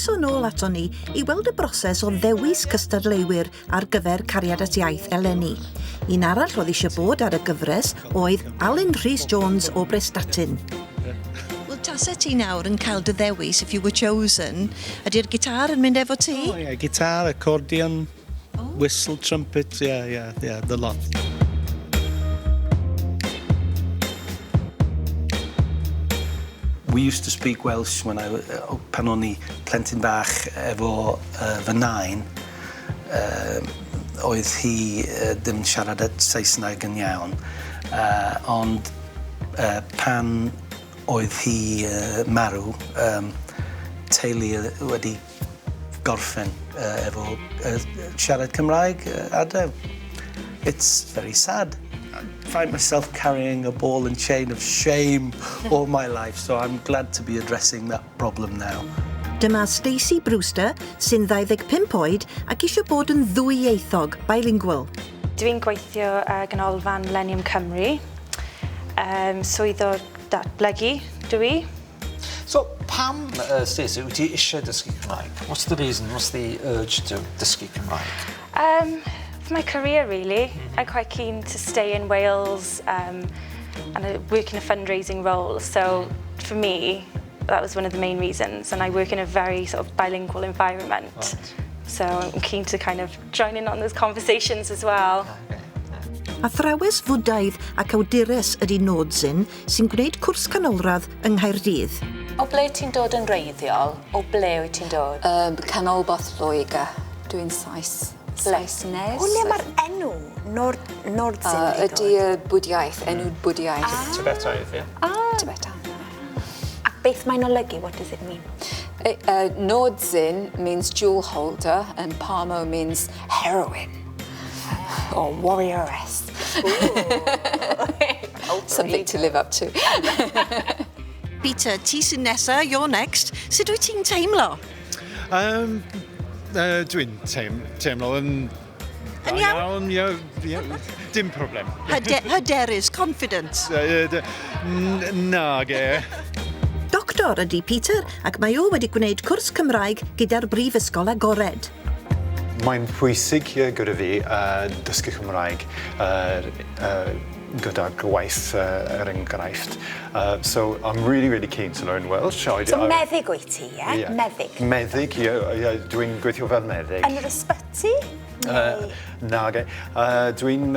Croeso nôl ato ni I weld y broses o ddewis cystadleuwyr ar gyfer Cariad iaith eleni. Un arall oedd eisiau bod ar y gyfres oedd Alun Rhys Jones o Brestatyn. Wel, tasa ti nawr yn cael dy ddewis if you were chosen. Ydy'r gitar yn mynd efo ti? Oh, yeah, guitar, accordion, whistle, trumpet, yeah, the lot. We used to speak Welsh when pan o'n I plentyn bach efo fy nain. Oedd hi ddim yn siarad Saesneg yn iawn. Ond pan oedd hi marw, teulu wedi gorffen efo siarad Cymraeg adael. It's very sad. I find myself carrying a ball and chain of shame all my life, so I'm glad to be addressing that problem now. Dyma Stacey Brewster, sy'n 25 oed ac eisiau bod yn ddwyieithog, bilingual. Dwi'n gweithio ganolfan Millennium Cymru. Swydd o datblygu, dwi. So, pam, Stacey, wyt ti eisiau dysgu Cymraeg? What's the reason, what's the urge to dysgu Cymraeg? For my career, really. I'm quite keen to stay in Wales and I work in a fundraising role. So, for me, that was one of the main reasons. And I work in a very sort of bilingual environment. Right. So, I'm keen to kind of join in on those conversations as well. Athrawes fwdaidd ac awdures ydy Nodsyn sy'n gwneud cwrs canolradd yng Nghaerdydd. O ble ti'n dod yn reiddiol? O ble wyt ti'n dod? Canolbarth Lloegr. Dwi'n Saesnes. O le mae'r enw Nodsyn? Ydy bwdiaeth, enw bwdiaeth. Tibetaidd, ie? Tibetaidd. A beth mae'n olygu? What does it mean? Nodsyn means jewel holder and Pamo means heroine. Or warrioress. Something to live up to. Peter, ti sy'n nesa, you're next. Sut wyt ti'n teimlo? Dwi'n teimlo yn iawn, dim problem. Hyderus, confident. Nag e. Doctor ydy Peter ac mae o wedi gwneud cwrs Cymraeg gyda'r brifysgol agored. Mae'n pwysig gyda fi dysgu Cymraeg gyda gwaith enghraifft. So I'm really keen to learn Welsh. So meddyg wyt ti, ie? Yeah. Meddyg? Meddyg, ie. Dwi'n gweithio fel meddyg. Yn yr ysbyty? Nag e. Dwi'n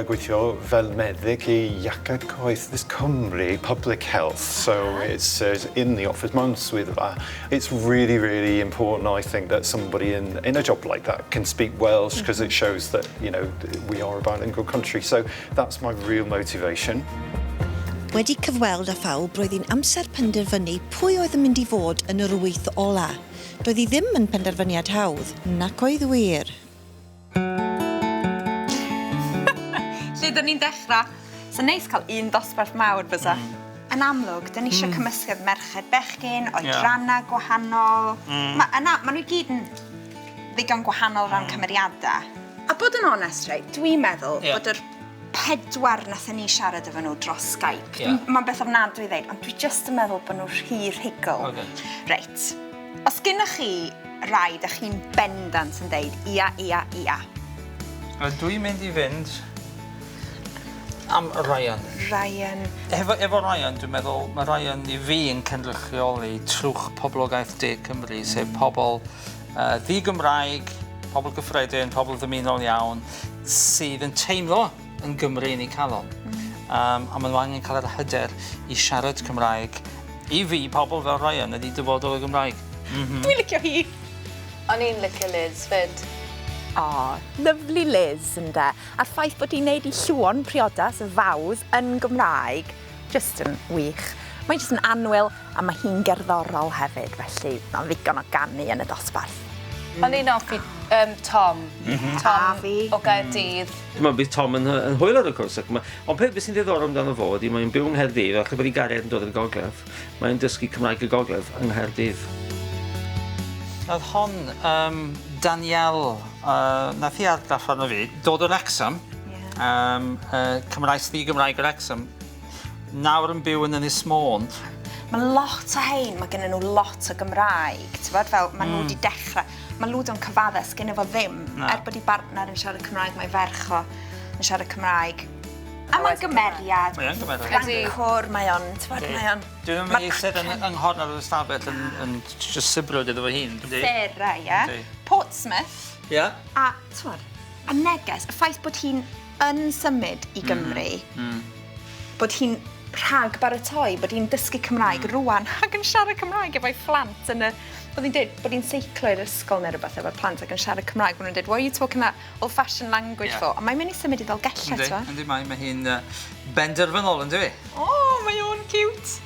gweithio fel meddyg I Iachad Cyhoeddus Cymru, Public Health. So it's in the office, mewn swyddfa. It's really important, I think, that somebody in a job like that can speak Welsh because it shows that, we are a bilingual country. So that's my real motivation. Wedi cyfweld â phawb, roedd hi'n amser penderfynu pwy oedd yn mynd I fod yn yr wyth ola. Doedd hi ddim yn penderfyniad hawdd, nac oedd wir. Lle dyn ni'n dechrau, sy'n neis cael un dosbarth mawr fysa. Yn amlwg, dyn ni eisiau cymysgedd merched bechgyn, oedrannau gwahanol. Maen nhw gyd yn ddigon gwahanol rhan cymeriadau. A bod yn onest, dwi'n meddwl bod yr 4 nathon ni siarad efo nhw dros Skype. Mae'n beth ofnadwy I ddeud, ond dwi just yn meddwl bod nhw rhy rhugl. Reit. Os gynnwch chi rai, da chi'n bendant yn deud, ia. Dwi'n mynd I fynd am Rhan. Ryan. Efo Rhan, dwi'n meddwl, mae Rhan I fi yn cynrychioli trwch poblogaeth De Cymru, sef pobl ddi-Gymraeg, pobl gyffredin, pobl ddymunol iawn, sydd yn teimlo yn Gymru yn ei calon. A maen nhw angen cael yr hyder I siarad Cymraeg. I fi, pobl fel Ryan ydi dyfodol y Gymraeg. Dwi'n licio hi. O'n i'n licio Liz, fyd. Lyfli Liz, ynde. A'r ffaith bod hi'n neud I llwon priodas y fawdd yn Gymraeg, just yn wych. Mae'n just yn anwyl, a mae hi'n gerddorol hefyd, felly mae'n ddigon o ganu yn y dosbarth. O'n i'n offi Tom. Tom o Gaerdydd. Dwi'n meddwl bydd Tom yn hwyl ar y cwrs. Ond beth sy'n ddiddorol amdano fo ydy mae'n byw yng Nghaerdydd, ac bod I Cariad yn dod i'r gogledd. Mae'n dysgu Cymraeg y gogledd yng Nghaerdydd. Oedd hon Daniel, nath I argraff arno fi, dod o'r Wrexham, Cymraes ddi-Gymraeg o'r Wrexham, nawr yn byw yn Ynys Môn. Mae lot o hein, mae gen nhw lot o Gymraeg. Fel mae nhw wedi dechrau. Mae Ludw'n cyfaddus gen efo ddim. Bod I bartner yn siarad Cymraeg, mae ferch o yn siarad Cymraeg. A mae'n gymeriad. Mae'n gymeriad. Francwr, mae o'n... Dwi'n ddim yn eistedd yn nghorn ar y stafell yn just sibrwyd iddo fo hun. Sera, ie. Portsmouth. Ie. A, a neges, y ffaith bod hi'n yn symud I Gymru, bod hi'n rhag baratoi, bod hi'n dysgu Cymraeg rwan ac yn siarad Cymraeg efo'i phlant yn y... Bod hi'n dweud bod hi'n seiclo i'r ysgol neu rhywbeth efo'r plant ac yn siarad Cymraeg. Bod hi'n dweud, what are you talking that old-fashioned language for? A mae'n mynd I symud I Ddalgella, t'wa? Yndi, mae hi'n benderfynol, yndi fi? O, mae o'n cute.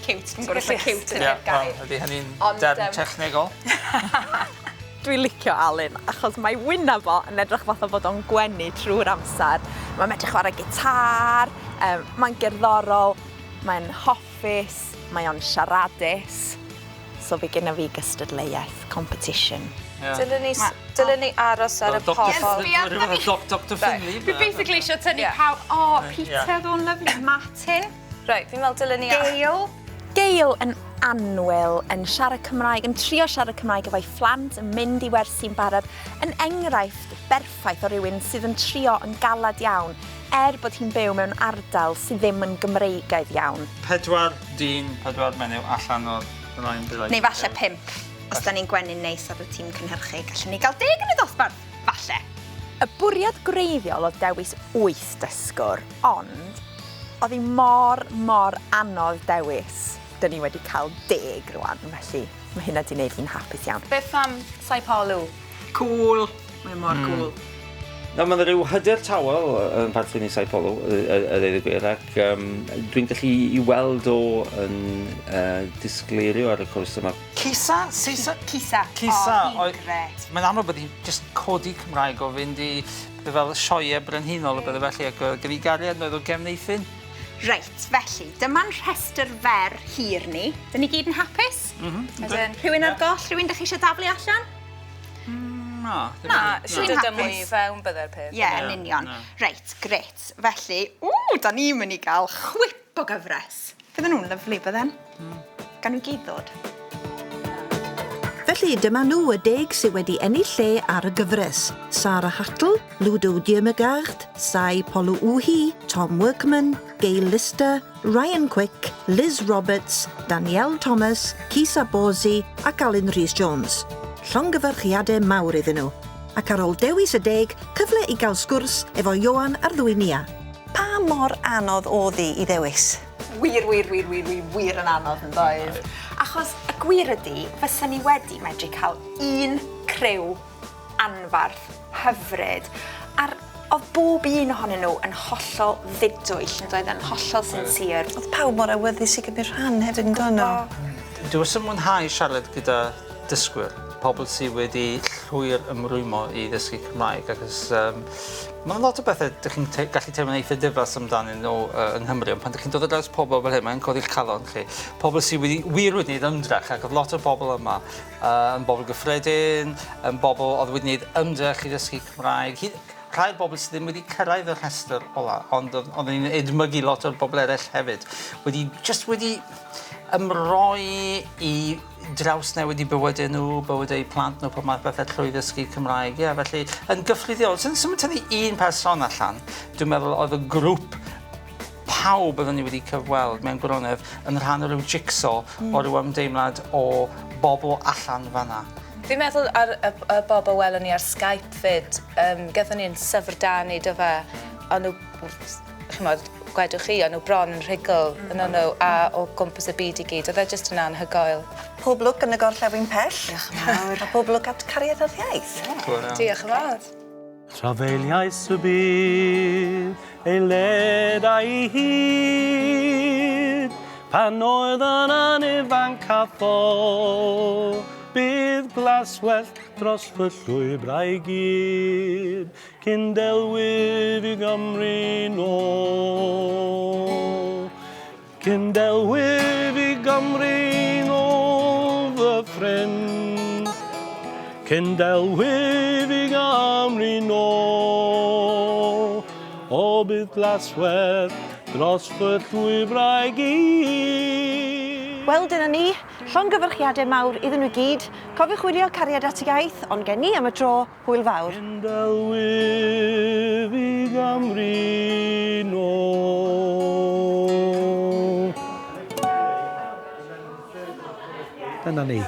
Cute, dwi'n gwybod oedd cute yn yr gair. Ydy hynny'n derm technegol. Dwi'n licio Alun, achos mae wynaf o yn edrych fath o fod o'n gwenu trwy'r amser. Mae'n medru chwarae gitar, mae'n gerddorol, mae'n hoffus, mae o'n siaradus. So fe gyda fi gystadleuaeth, competition. Dylen ni aros ar y pobl. Dr Finley. Fi basically eisiau tynnu pawb. O, Peter, oedd o'n lyflu. Martin. Right, fi'n meddwl dylen ni... Gail yn annwyl, yn siarad Cymraeg, yn trio siarad Cymraeg efo'i phlant, yn mynd I wersi'n barod, yn enghraifft berffaith o rywun sydd yn trio yn galad iawn, bod hi'n byw mewn ardal sydd ddim yn Gymreigaidd iawn. 4 dyn, 4 menyw allan o'r rhain bydd. Neu falle 5, os da ni'n gwenu'n neis ar y tîm cynhyrchu. Gallwn ni gael 10 yn y dosbarth, falle. Y bwriad greiddiol o dewis 8 dysgwr, ond oedd hi mor anodd dewis. Dyn ni wedi cael 10 rwan, felly mae hynna wedi gwneud fi'n hapus iawn. Beth am Cyfweliadau? Cool. Mae'n mor cool. Na, mae rhyw hyder tawel yn partyn I Cyfweliadau, y ddeud y gwir, ac dwi'n gallu I weld o yn disgleirio ar y cwrs yma. Cisa? Cisa. O, hi'n gret. Mae'n amlwg bod hi'n just codi Cymraeg o fynd I fel sioe brenhinol o bydde felly, ac gyda I gariad oedd o gefneithyn. Reit, felly, dyma'n rhestr fer hir ni. Dyn ni gyd yn hapus? Rhywun ar goll, rhywun dych chi eisiau daflu allan? Na, sy'n dod mwy fewn bydde'r peth. Ie, yn union. Reit, gret. Felly, da ni'n mynd I gael chwip o gyfres. Fydden nhw'n lyflu, bydden? Gan nhw gyd ddod. Felly dyma nhw y 10 sydd wedi ennill lle ar y gyfres. Sarah Hattle, Ludo Diemegard, Sai Polu-Uhi, Tom Workman, Gail Lister, Ryan Quick, Liz Roberts, Danielle Thomas, Kisa Bosi ac Alun Rhys Jones. Llongyfarchiadau mawr iddyn nhw. Ac ar ôl dewis y 10, cyfle I gael sgwrs efo Ioan a'r Ddwynia. Pa mor anodd oedd I ddewis? Wir yn anodd yn doedd. Achos y gwir ydy, fysa ni wedi medru cael un criw anfarth hyfryd. A'r oedd bob un ohonyn nhw yn hollol ddidwyll, yn doedd yn hollol sincere. Oedd pawb mor awyddus I gymryd rhan hefyd yn dono. Dwi wrth yn mwynhau siarad gyda dysgwyr, pobl sydd wedi llwyr ymrwymo I ddysgu Cymraeg, ac mae'n lot o bethau ydych chi'n gallu teimlo'n eitha diflas amdanyn nhw yng Nghymru, ond pan ydych chi'n dod ar draws pobl fel hyn, mae'n codi'ch calon chi. Pobl sydd wir wedi gwneud ymdrech, ac oedd lot o bobl yma yn bobl gyffredin, yn bobl oedd wedi gwneud ymdrech I ddysgu Cymraeg. Rhai'r bobl sydd ddim wedi cyrraedd y rhestr ola, ond oedd ni'n edmygu lot o'r bobl eraill hefyd. Wedi ymroi I drawsnewid I bywydau nhw, bywydau I plant nhw, pob math bethau trwy ddysgu Cymraeg. Ie, felly, yn gyffredinol, sy'n tynnu un person allan, dwi'n meddwl oedd y grŵp pawb oedden ni wedi cyfweld mewn gwronedd yn rhan o ryw jigsaw o ryw ymdeimlad o bobl allan fanna. Fi'n meddwl ar y bobl welon ni ar Skype fyd, gathon ni'n syfrdanu dy fe, ond nhw, chymod, gwedwch chi, ond nhw bron yn rhugl yn nhw a o gwmpas y byd I gyd, oedd e jyst yn anhygoel. Pob lwc yn y gorllewin pell. Diolch yn fawr. A pob lwc at Cariad iaith. Diolch yn fawr. Trafeiliais y byd, ei ledau I hyd, pan oedd yn anifanc a tho, bydd glaswellt dros fy llwybrau gyd, cyn delwyf I Gymru nôl. Cyn delwyf I Gymru nôl fy ffrind, cyn delwyf I Gymru nôl, o bydd glaswellt dros fy llwybrau gyd. Wel, dyna ni, llongyfarchiadau mawr iddyn nhw gyd. Cofiwch wylio Cariad iaith, ond gen ni am y tro, hwyl fawr. Cyndelwyf i Gamri nôl. Dyna ni.